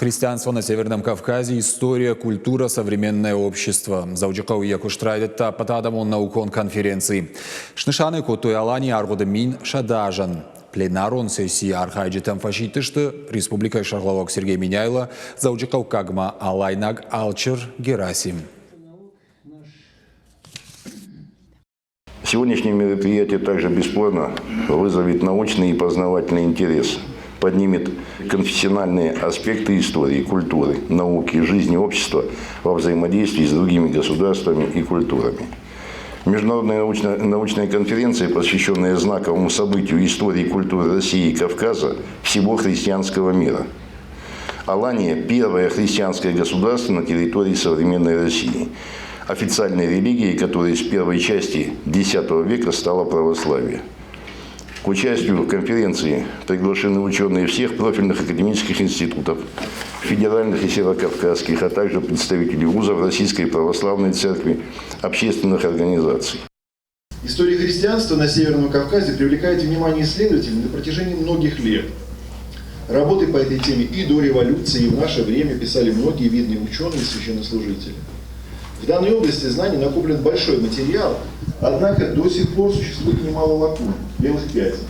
Христианство на Северном Кавказе, история, культура, современное общество. Зауджикау якуштрайдетта патадамон наукон конференции. Шнышаны котой алани аргоды мин шадажан. Пленарон сессии архайджитам фашитышты Республика Шарловок Сергей Миняйло, Зауджикау кагма алайнаг алчер Герасим. Сегодняшнее мероприятие также бесспорно вызовет научный и познавательный интерес, поднимет конфессиональные аспекты истории, культуры, науки, жизни общества во взаимодействии с другими государствами и культурами. Международная научная конференция, посвященная знаковому событию истории и культуры России и Кавказа, всего христианского мира. Алания – первое христианское государство на территории современной России, официальной религией которой с первой части X века стало православие. К участию в конференции приглашены ученые всех профильных академических институтов, федеральных и северокавказских, а также представители вузов Российской Православной Церкви, общественных организаций. История христианства на Северном Кавказе привлекает внимание исследователей на протяжении многих лет. Работы по этой теме и до революции, и в наше время писали многие видные ученые и священнослужители. В данной области знаний накоплен большой материал, однако до сих пор существует немало лакун, белых пятен.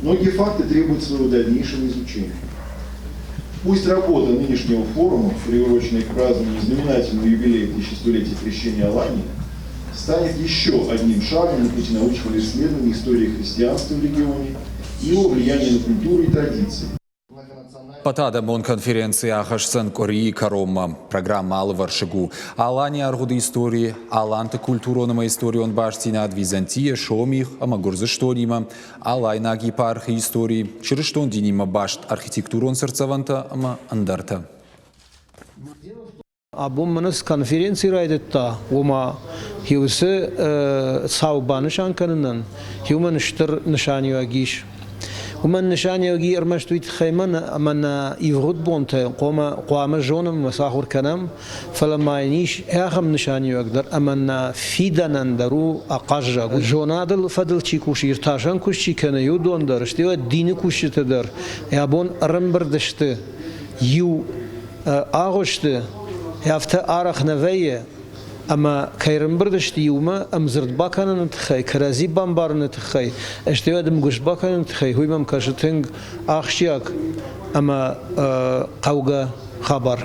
Многие факты требуют своего дальнейшего изучения. Пусть работа нынешнего форума, приуроченная к празднованию знаменательного юбилея 1100-летия крещения Алании, станет еще одним шагом на пути научного исследования истории христианства в регионе и его влияния на культуру и традиции. Патадамон конференции Ахашсан Кории Карома. Программа Алваршигу. Алани аргуды истории, аланты культуронома истории он баштина от Византия, Шомих, Амагурзы Шторима, Алайна гипархи истории, через что он динима башт архитектурон сердцеванта, ама андарта. Абуманас конференции райдетта, ума хиусы саубанышан канынан, хиуман штыр нишанию агиш. ومن نشان يجي إرمشتويت خيمنا من يفرد بونت قام جونم مساخر كلام فلما ينيش آخم نشان يقدر أمنا فيدنا درو أقجع جونادل فضل شيكوش يرتاشان كوش شيكنا يودون درشتي والدين كوش تدر يابون رمبردشت يو آغشت يافت آرخ نوية أما كيرن بردش تيوما أم زرد باكنا نتخي كرازي بامبار نتخي اشتوى دم قش باكنا نتخي هوي مم كاشتنج آخشياك أما قوغا خبر